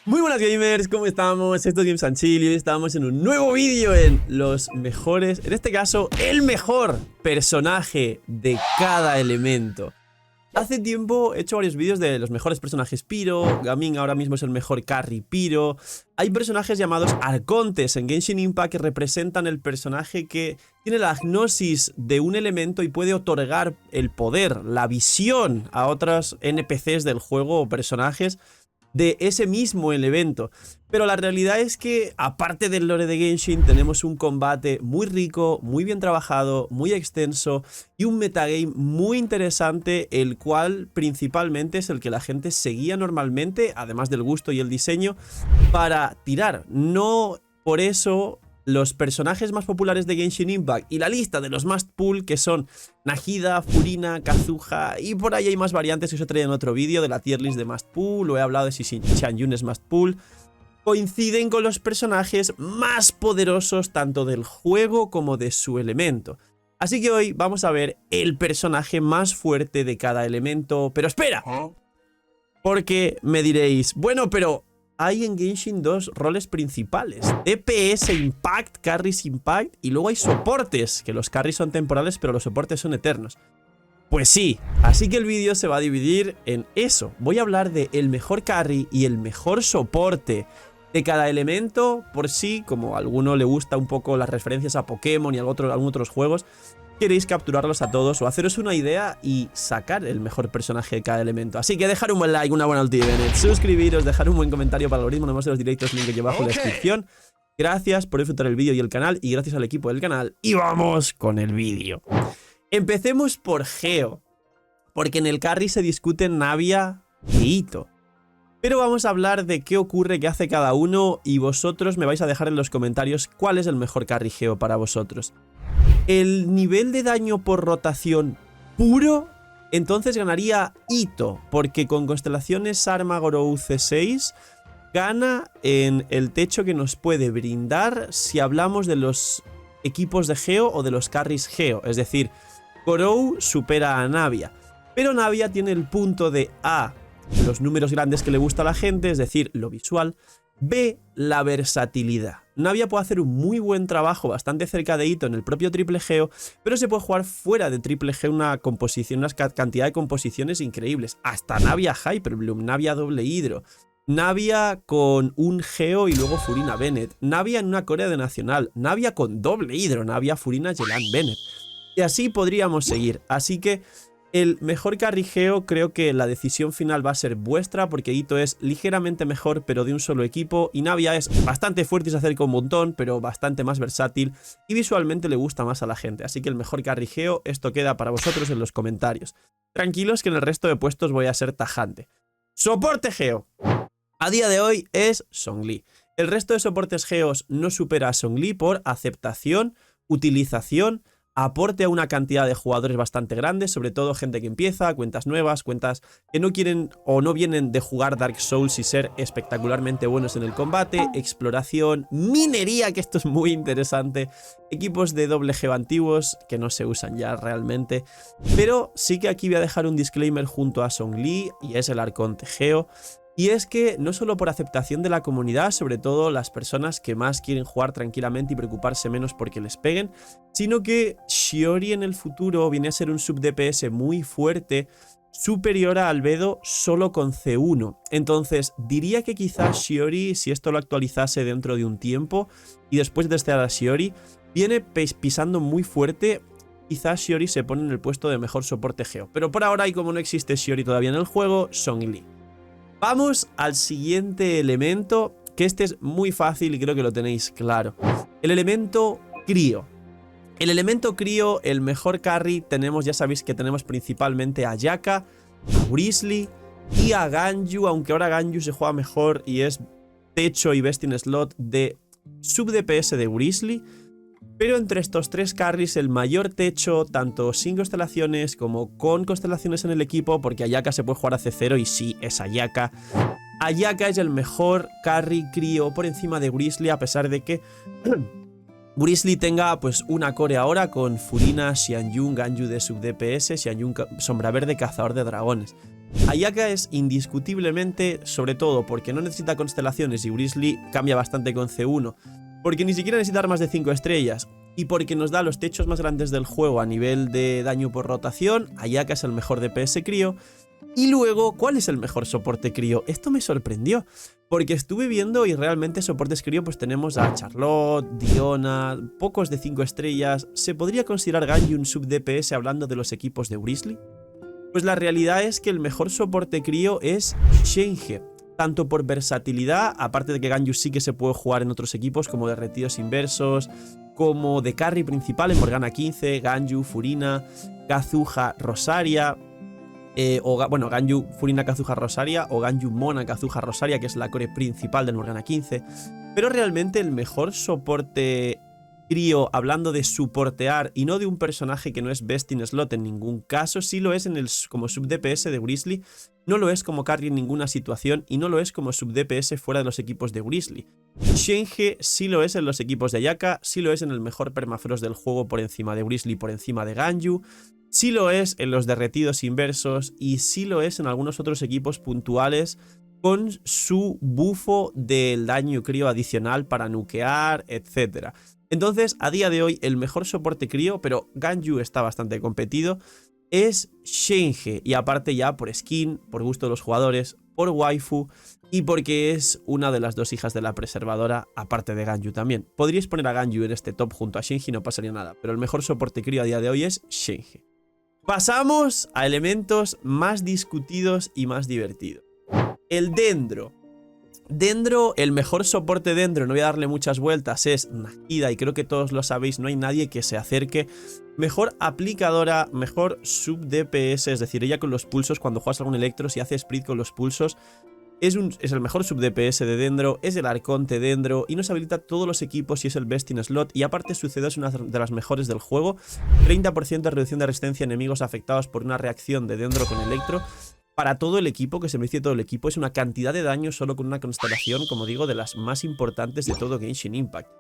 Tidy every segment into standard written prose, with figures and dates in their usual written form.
Muy buenas gamers, ¿cómo estamos? Esto es Games and Chill y hoy estamos en un nuevo vídeo en los mejores, en este caso, el mejor personaje de cada elemento. Hace tiempo he hecho varios vídeos de los mejores personajes Pyro, Gaming ahora mismo es el mejor carry Pyro. Hay personajes llamados arcontes en Genshin Impact que representan el personaje que tiene la gnosis de un elemento y puede otorgar el poder, la visión a otros NPCs del juego o personajes de ese mismo elemento. Pero la realidad es que, aparte del lore de Genshin, tenemos un combate muy rico, muy bien trabajado, muy extenso y un metagame muy interesante, el cual principalmente es el que la gente seguía normalmente, además del gusto y el diseño, para tirar. No por eso los personajes más populares de Genshin Impact y la lista de los must pull, que son Nahida, Furina, Kazuha y por ahí hay más variantes que os he traído en otro vídeo de la tier list de must pull, o he hablado de si Xianyun es must pull, coinciden con los personajes más poderosos tanto del juego como de su elemento. Así que hoy vamos a ver el personaje más fuerte de cada elemento. Pero espera, porque me diréis, bueno, pero hay en Genshin dos roles principales: DPS Impact, Carries Impact, y luego hay soportes, que los carries son temporales pero los soportes son eternos. Pues sí, así que el vídeo se va a dividir en eso. Voy a hablar de el mejor carry y el mejor soporte de cada elemento, por si, como a alguno le gusta un poco las referencias a Pokémon y a algunos otros juegos, queréis capturarlos a todos o haceros una idea y sacar el mejor personaje de cada elemento. Así que dejar un buen like, una buena ulti, suscribiros, dejar un buen comentario para el algoritmo, además de los directos, link aquí abajo en la descripción. Gracias por disfrutar el vídeo y el canal, y gracias al equipo del canal. Y vamos con el vídeo. Empecemos por Geo, porque en el carry se discuten Navia e Itto. Pero vamos a hablar de qué ocurre, qué hace cada uno, y vosotros me vais a dejar en los comentarios cuál es el mejor carry Geo para vosotros. El nivel de daño por rotación puro, entonces ganaría Itto, porque con constelaciones Arma Gorou C6 gana en el techo que nos puede brindar si hablamos de los equipos de Geo o de los carries Geo. Es decir, Gorou supera a Navia, pero Navia tiene el punto de A, los números grandes que le gusta a la gente, es decir, lo visual. B, la versatilidad. Navia puede hacer un muy buen trabajo bastante cerca de Itto en el propio triple Geo, pero se puede jugar fuera de triple Geo una cantidad de composiciones increíbles. Hasta Navia Hyperbloom, Navia doble hidro, Navia con un Geo y luego Furina Bennett, Navia en una Corea de Nacional, Navia con doble hidro, Navia Furina Yelan Bennett. Y así podríamos seguir. Así que el mejor carry Geo, creo que la decisión final va a ser vuestra, porque Itto es ligeramente mejor pero de un solo equipo, y Navia es bastante fuerte y se acerca un montón, pero bastante más versátil y visualmente le gusta más a la gente. Así que el mejor carry Geo, esto queda para vosotros en los comentarios. Tranquilos que en el resto de puestos voy a ser tajante. Soporte Geo. A día de hoy es Zhongli. El resto de soportes Geos no supera a Zhongli por aceptación, utilización, aporte a una cantidad de jugadores bastante grande, sobre todo gente que empieza, cuentas nuevas, cuentas que no quieren o no vienen de jugar Dark Souls y ser espectacularmente buenos en el combate, exploración, minería, que esto es muy interesante, equipos de doble Geo antiguos que no se usan ya realmente, pero sí que aquí voy a dejar un disclaimer junto a Zhongli, y es el Arconte Geo. Y es que no solo por aceptación de la comunidad, sobre todo las personas que más quieren jugar tranquilamente y preocuparse menos porque les peguen, sino que Shiori en el futuro viene a ser un sub DPS muy fuerte, superior a Albedo solo con C1. Entonces diría que quizás Shiori, si esto lo actualizase dentro de un tiempo y después de estar a Shiori, viene pisando muy fuerte. Quizás Shiori se pone en el puesto de mejor soporte Geo. Pero por ahora, y como no existe Shiori todavía en el juego, Zhongli. Vamos al siguiente elemento, que este es muy fácil y creo que lo tenéis claro. El elemento Crío. El elemento Crío, el mejor carry, tenemos, ya sabéis que tenemos principalmente a Yaka, a Grizzly y a Ganyu, aunque ahora Ganyu se juega mejor y es techo y best in slot de sub DPS de Grizzly. Pero entre estos tres carries, el mayor techo, tanto sin constelaciones como con constelaciones en el equipo, porque Ayaka se puede jugar a C0 y sí, es Ayaka. Ayaka es el mejor carry Crío por encima de Grizzly, a pesar de que Grizzly tenga pues una core ahora con Furina, Xianyun, Ganyu de sub DPS, Xianyun Sombra Verde, Cazador de Dragones. Ayaka es indiscutiblemente, sobre todo porque no necesita constelaciones y Grizzly cambia bastante con C1, porque ni siquiera necesita armas de 5 estrellas y porque nos da los techos más grandes del juego a nivel de daño por rotación. Ayaka es el mejor DPS crío. Y luego, ¿cuál es el mejor soporte crío? Esto me sorprendió, porque estuve viendo y realmente soportes crío pues tenemos a Charlotte, Diona, pocos de 5 estrellas. ¿Se podría considerar Ganyu un sub DPS hablando de los equipos de Grizzly? Pues la realidad es que el mejor soporte crío es Shenhe, tanto por versatilidad, aparte de que Ganyu sí que se puede jugar en otros equipos como de retiros inversos, como de carry principal en Morgana 15, Ganyu, Furina, Kazuha, Rosaria... bueno, Ganyu, Furina, Kazuha, Rosaria o Ganyu, Mona, Kazuha, Rosaria, que es la core principal del Morgana 15. Pero realmente el mejor soporte crío, hablando de soportear y no de un personaje que no es best in slot en ningún caso, sí lo es como sub DPS de Grizzly, no lo es como carry en ninguna situación y no lo es como sub DPS fuera de los equipos de Grizzly. Shenhe sí lo es en los equipos de Ayaka, sí lo es en el mejor permafrost del juego por encima de Grizzly, por encima de Ganyu. Sí lo es en los derretidos inversos y sí lo es en algunos otros equipos puntuales con su bufo del daño crío adicional para nukear, etc. Entonces, a día de hoy, el mejor soporte crío, pero Ganyu está bastante competido, es Shenhe. Y aparte ya por skin, por gusto de los jugadores, por waifu y porque es una de las dos hijas de la preservadora, aparte de Ganyu también. Podríais poner a Ganyu en este top junto a Shenhe y no pasaría nada, pero el mejor soporte crío a día de hoy es Shenhe. Pasamos a elementos más discutidos y más divertidos. El Dendro. Dendro, el mejor soporte Dendro, no voy a darle muchas vueltas, es Nahida y creo que todos lo sabéis, no hay nadie que se acerque. Mejor aplicadora, mejor sub DPS, es decir, ella con los pulsos, cuando juegas algún electro, si hace split con los pulsos, es el mejor sub DPS de Dendro, es el arconte Dendro y nos habilita todos los equipos y es el best in slot. Y aparte su CD es una de las mejores del juego, 30% de reducción de resistencia a enemigos afectados por una reacción de Dendro con electro. Para todo el equipo, que se beneficie todo el equipo, es una cantidad de daño solo con una constelación, como digo, de las más importantes de todo Genshin Impact.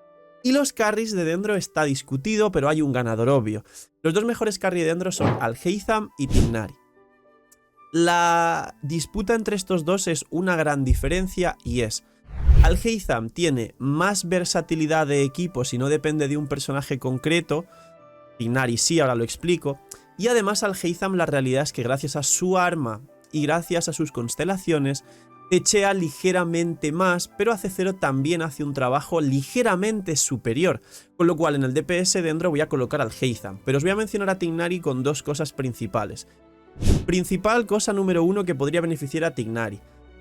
Y los carries de Dendro está discutido, pero hay un ganador obvio. Los dos mejores carries de Dendro son Alhaitham y Tighnari. La disputa entre estos dos es una gran diferencia y es: Alhaitham tiene más versatilidad de equipos y no depende de un personaje concreto. Tighnari sí, ahora lo explico. Y además Alhaitham, la realidad es que gracias a su arma y gracias a sus constelaciones techea ligeramente más, pero AC0 también hace un trabajo ligeramente superior, con lo cual en el DPS Dendro voy a colocar al Alhaitham, pero os voy a mencionar a Tighnari con dos cosas principales. Principal cosa número 1 que podría beneficiar a Tighnari,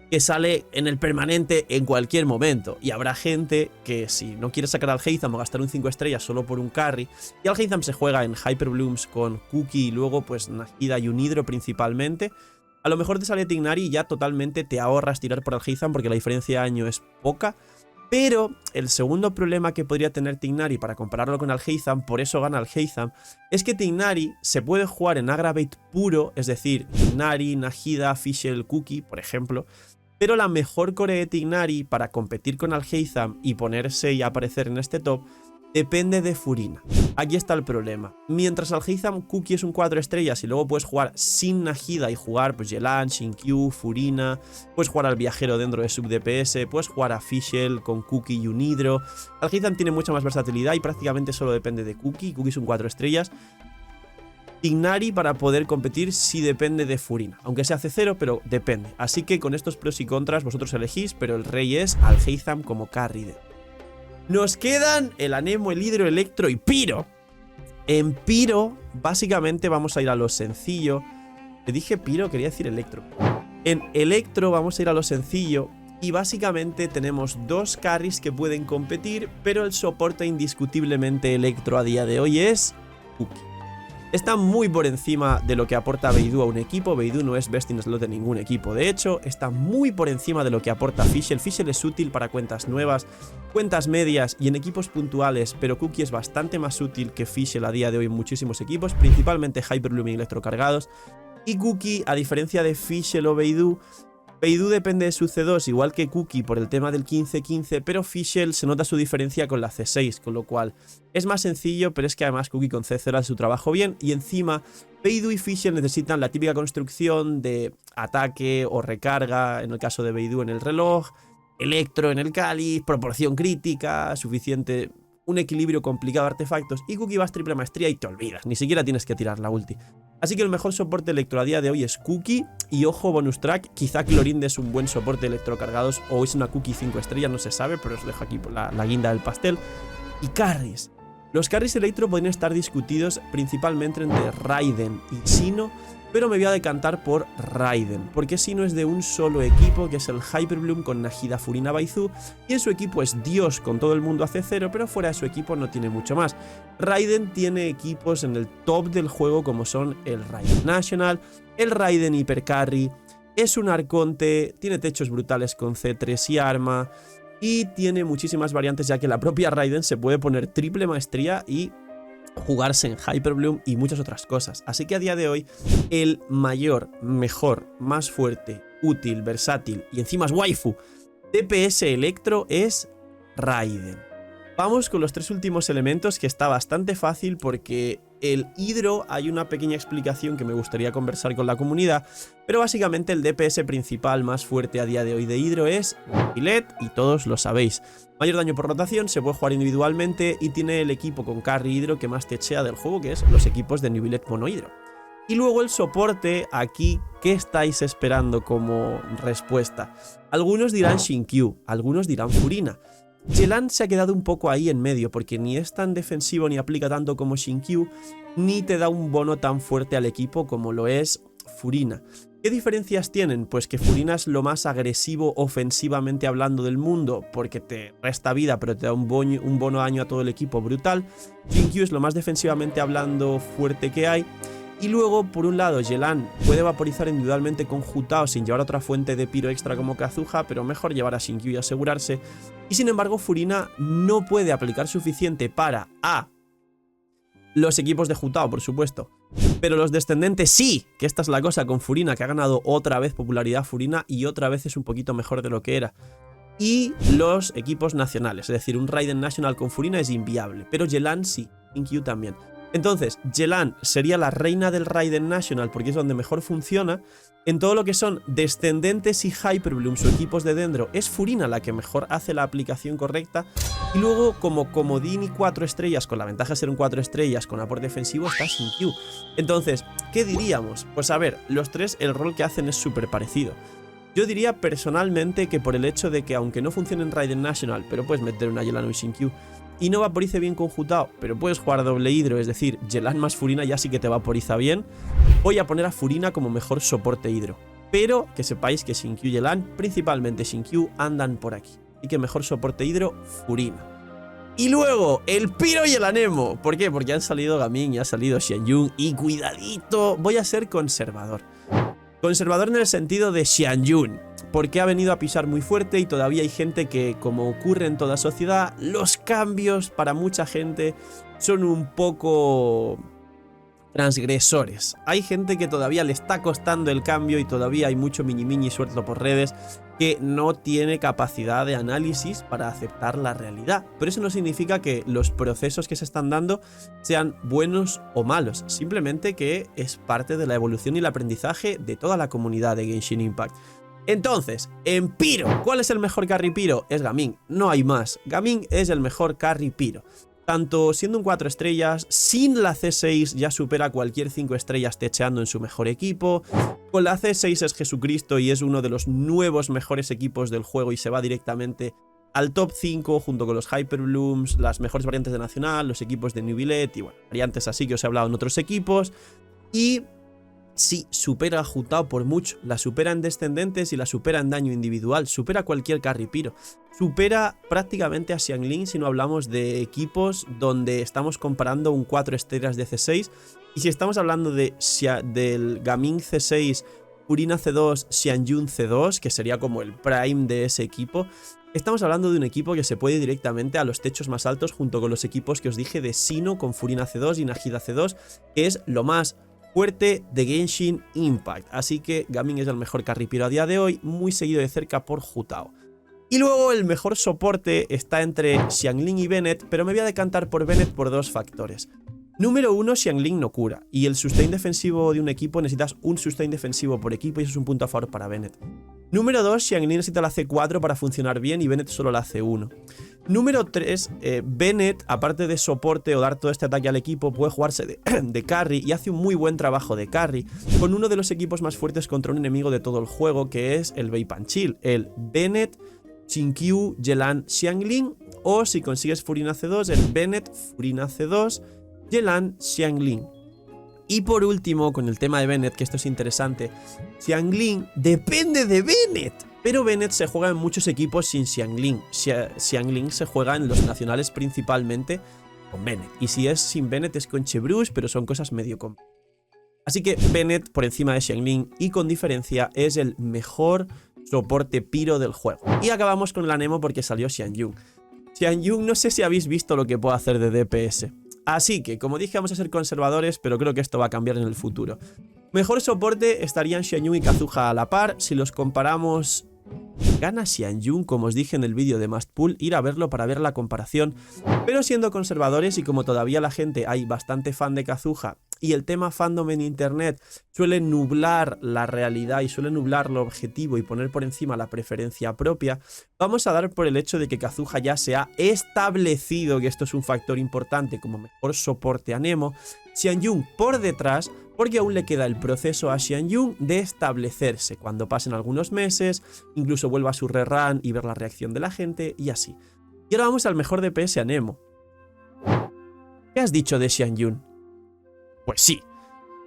que sale en el permanente en cualquier momento, y habrá gente que si no quiere sacar al Alhaitham o gastar un 5 estrellas solo por un carry, y al Alhaitham se juega en Hyper Blooms con Cookie y luego pues Nahida y un Hydro principalmente, a lo mejor te sale Tighnari y ya totalmente te ahorras tirar por Alhaitham porque la diferencia de año es poca. Pero el segundo problema que podría tener Tighnari para compararlo con Alhaitham, por eso gana Alhaitham, es que Tighnari se puede jugar en Aggravate puro, es decir, Tighnari, Nahida, Fischl, Cookie, por ejemplo, pero la mejor core de Tighnari para competir con Alhaitham y ponerse y aparecer en este top depende de Furina. Aquí está el problema. Mientras Alhaitham Cookie es un 4 estrellas y luego puedes jugar sin Nahida y jugar pues Yelan, Shinkyu, Furina, puedes jugar al viajero dentro de sub DPS, puedes jugar a Fischl con Cookie y un Hydro. Alhaitham tiene mucha más versatilidad y prácticamente solo depende de Cookie. Cookie es un 4 estrellas. Tighnari para poder competir sí depende de Furina, aunque sea C0, pero depende. Así que con estos pros y contras vosotros elegís, pero el rey es Alhaitham como carry de. Nos quedan el Anemo, el Hydro, Electro y Pyro. En Pyro, básicamente vamos a ir a lo sencillo. Te dije Pyro, quería decir Electro. En Electro vamos a ir a lo sencillo. Y básicamente tenemos dos carries que pueden competir, pero el soporte indiscutiblemente Electro a día de hoy es Cookie. Está muy por encima de lo que aporta Beidou a un equipo. Beidou no es best in slot de ningún equipo. De hecho, está muy por encima de lo que aporta Fischl. Fischl es útil para cuentas nuevas, cuentas medias y en equipos puntuales, pero Cookie es bastante más útil que Fischl a día de hoy en muchísimos equipos, principalmente Hyperloom y electrocargados. Y Cookie, a diferencia de Fischl o Beidou, Beidou depende de su C2 igual que Cookie por el tema del 15-15, pero Fischl se nota su diferencia con la C6, con lo cual es más sencillo, pero es que además Cookie con C0 hace su trabajo bien, y encima Beidou y Fischl necesitan la típica construcción de ataque o recarga, en el caso de Beidou en el reloj, electro en el cáliz, proporción crítica, suficiente, un equilibrio complicado de artefactos, y Cookie vas triple maestría y te olvidas, ni siquiera tienes que tirar la ulti. Así que el mejor soporte electro a día de hoy es Cookie, y ojo bonus track, quizá Clorinde es un buen soporte electrocargados o es una Cookie 5 estrellas, no se sabe, pero os dejo aquí la guinda del pastel. Y carries. Los carries electro podrían estar discutidos principalmente entre Raiden y Sino, pero me voy a decantar por Raiden, porque Sino es de un solo equipo, que es el Hyperbloom con Nahida, Furina, Baizu, y en su equipo es Dios con todo el mundo a C0, pero fuera de su equipo no tiene mucho más. Raiden tiene equipos en el top del juego como son el Raiden National, el Raiden Hyper Carry, es un Arconte, tiene techos brutales con C3 y arma, y tiene muchísimas variantes, ya que la propia Raiden se puede poner triple maestría y jugarse en Hyperbloom y muchas otras cosas. Así que a día de hoy el mayor, mejor, más fuerte, útil, versátil y encima es waifu DPS electro es Raiden. Vamos con los tres últimos elementos, que está bastante fácil porque el hidro hay una pequeña explicación que me gustaría conversar con la comunidad, pero básicamente el DPS principal más fuerte a día de hoy de hidro es Nibilet, y todos lo sabéis. Mayor daño por rotación, se puede jugar individualmente y tiene el equipo con carry hidro que más techea del juego, que es los equipos de Nibilet mono hidro. Y luego el soporte, aquí, ¿qué estáis esperando como respuesta? Algunos dirán Shinkyu, algunos dirán Furina. Yelan se ha quedado un poco ahí en medio, porque ni es tan defensivo ni aplica tanto como Shinkyu, ni te da un bono tan fuerte al equipo como lo es Furina. ¿Qué diferencias tienen? Pues que Furina es lo más agresivo ofensivamente hablando del mundo, porque te resta vida pero te da un bono daño a todo el equipo brutal. Shinkyu es lo más defensivamente hablando fuerte que hay. Y luego, por un lado, Yelan puede vaporizar individualmente con Jutao sin llevar otra fuente de piro extra como Kazuha, pero mejor llevar a Shinkyu y asegurarse. Y sin embargo, Furina no puede aplicar suficiente para A, los equipos de Jutao, por supuesto, pero los descendentes sí, que esta es la cosa con Furina, que ha ganado otra vez popularidad Furina y otra vez es un poquito mejor de lo que era. Y los equipos nacionales, es decir, un Raiden National con Furina es inviable, pero Yelan sí, Shinkyu también. Entonces, Yelan sería la reina del Raiden National porque es donde mejor funciona. En todo lo que son descendentes y Hyperbloom, o equipos de Dendro, es Furina la que mejor hace la aplicación correcta. Y luego, como comodín y 4 estrellas, con la ventaja de ser un 4 estrellas con aporte defensivo, está Shinkyu. Entonces, ¿qué diríamos? Pues a ver, los tres, el rol que hacen es súper parecido. Yo diría personalmente que por el hecho de que aunque no funcione en Raiden National, pero puedes meter una Yelan o un Shinkyu, y no vaporice bien con Jutao, pero puedes jugar doble hidro, es decir, Yelan más Furina ya sí que te vaporiza bien, voy a poner a Furina como mejor soporte hidro. Pero que sepáis que Shinkyu y Yelan, principalmente Shinkyu, andan por aquí. Y que mejor soporte hidro, Furina. Y luego, el Piro y el Anemo. ¿Por qué? Porque han salido Gaming y ha salido Xianyun. Y cuidadito, voy a ser conservador. Conservador en el sentido de Xianyun, porque ha venido a pisar muy fuerte y todavía hay gente que, como ocurre en toda sociedad, los cambios para mucha gente son un poco transgresores. Hay gente que todavía le está costando el cambio y todavía hay mucho mini suelto por redes que no tiene capacidad de análisis para aceptar la realidad. Pero eso no significa que los procesos que se están dando sean buenos o malos, simplemente que es parte de la evolución y el aprendizaje de toda la comunidad de Genshin Impact. Entonces, en Piro, ¿cuál es el mejor carry Piro? Es Gaming, no hay más. Gaming es el mejor carry Piro. Tanto siendo un 4 estrellas, sin la C6 ya supera cualquier 5 estrellas techeando en su mejor equipo. Con la C6 es Jesucristo y es uno de los nuevos mejores equipos del juego y se va directamente al top 5 junto con los Hyperblooms, las mejores variantes de Nacional, los equipos de Nibilet y bueno, variantes así que os he hablado en otros equipos. Y sí, supera a Jutao por mucho, la supera en descendentes y la supera en daño individual, supera a cualquier carry Piro. Supera prácticamente a Xiangling si no hablamos de equipos donde estamos comparando un 4 estrellas de C6. Y si estamos hablando del Gaming C6, Furina C2, Xianyun C2, que sería como el prime de ese equipo, estamos hablando de un equipo que se puede ir directamente a los techos más altos junto con los equipos que os dije de Sino con Furina C2 y Nahida C2, que es lo más fuerte de Genshin Impact. Así que Gaming es el mejor carry piro a día de hoy, muy seguido de cerca por Hu-Tao. Y luego el mejor soporte está entre Xiangling y Bennett, pero me voy a decantar por Bennett por dos factores. Número 1, Xiangling no cura, y el sustain defensivo de un equipo necesitas un sustain defensivo por equipo y eso es un punto a favor para Bennett. Número 2, Xiangling necesita la C4 para funcionar bien y Bennett solo la C1. Número 3, Bennett, aparte de soporte o dar todo este ataque al equipo, puede jugarse de carry y hace un muy buen trabajo de carry con uno de los equipos más fuertes contra un enemigo de todo el juego, que es el Wei Pan Chill, el Bennett, Xingqiu, Yelan, Xiangling, o si consigues Furina C2, el Bennett, Furina C2, Yelan, Xiangling. Y por último, con el tema de Bennett, que esto es interesante, Xiangling depende de Bennett, pero Bennett se juega en muchos equipos sin Xiangling. Xiangling se juega en los nacionales principalmente con Bennett, y si es sin Bennett es con Chebrush, pero son cosas medio complicadas. Así que Bennett, por encima de Xiangling, y con diferencia, es el mejor soporte piro del juego. Y acabamos con el Anemo porque salió Xianyun. Xianyun no sé si habéis visto lo que puede hacer de DPS. Así que, como dije, vamos a ser conservadores, pero creo que esto va a cambiar en el futuro. Mejor soporte estarían Xianyun y Kazuha a la par. Si los comparamos, gana Xianyun, como os dije en el vídeo de Must Pull, ir a verlo para ver la comparación. Pero siendo conservadores y como todavía la gente hay bastante fan de Kazuha y el tema fandom en internet suele nublar la realidad y suele nublar lo objetivo y poner por encima la preferencia propia, vamos a dar por el hecho de que Kazuha ya se ha establecido, que esto es un factor importante como mejor soporte a Nemo, Xianyun por detrás, porque aún le queda el proceso a Xianyun de establecerse cuando pasen algunos meses, incluso vuelva a su rerun y ver la reacción de la gente y así. Y ahora vamos al mejor DPS a Nemo. ¿Qué has dicho de Xianyun? Pues sí,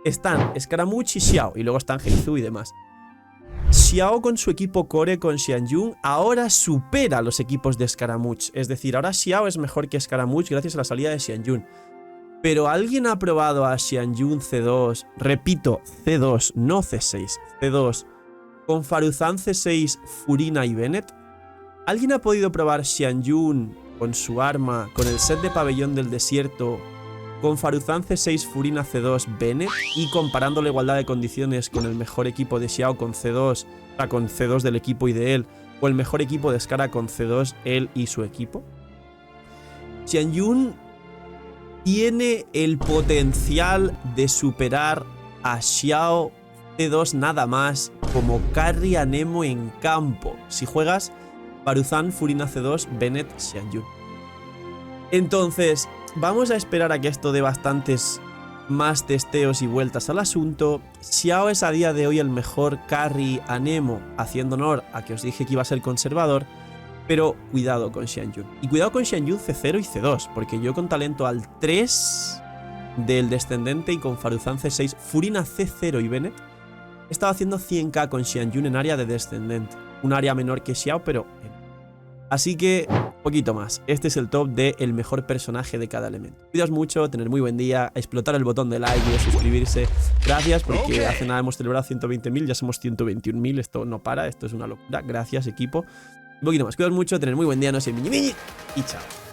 están Scaramouche y Xiao, y luego están Heizu y demás. Xiao con su equipo core con Xianyun ahora supera a los equipos de Scaramouche, es decir, ahora Xiao es mejor que Scaramouche gracias a la salida de Xianyun. Pero ¿alguien ha probado a Xianyun C2, repito, C2, no C6, C2, con Faruzan C6, Furina y Bennett? ¿Alguien ha podido probar Xianyun con su arma, con el set de pabellón del desierto, con Faruzan C6, Furina C2, Bennett, y comparando la igualdad de condiciones con el mejor equipo de Xiao con C2, con C2 del equipo y de él, o el mejor equipo de Scara con C2, él y su equipo? Xianyun tiene el potencial de superar a Xiao C2 nada más como carry a Nemo en campo, si juegas Faruzan, Furina C2, Bennett, Xianyun. Entonces, vamos a esperar a que esto dé bastantes más testeos y vueltas al asunto. Xiao es a día de hoy el mejor carry a Nemo, haciendo honor a que os dije que iba a ser conservador, pero cuidado con Xianyun. Y cuidado con Xianyun C0 y C2, porque yo con talento al 3 del descendente y con Faruzan C6, Furina C0 y Bennett, he estado haciendo 100k con Xianyun en área de descendente. Un área menor que Xiao, pero... Así que, poquito más. Este es el top del mejor personaje de cada elemento. Cuidaos mucho, tener muy buen día, a explotar el botón de like y de suscribirse. Gracias, porque hace nada hemos celebrado 120.000, ya somos 121.000, esto no para, esto es una locura. Gracias, equipo. Un poquito más, cuidaos mucho, tener muy buen día, no sé, miñi, y chao.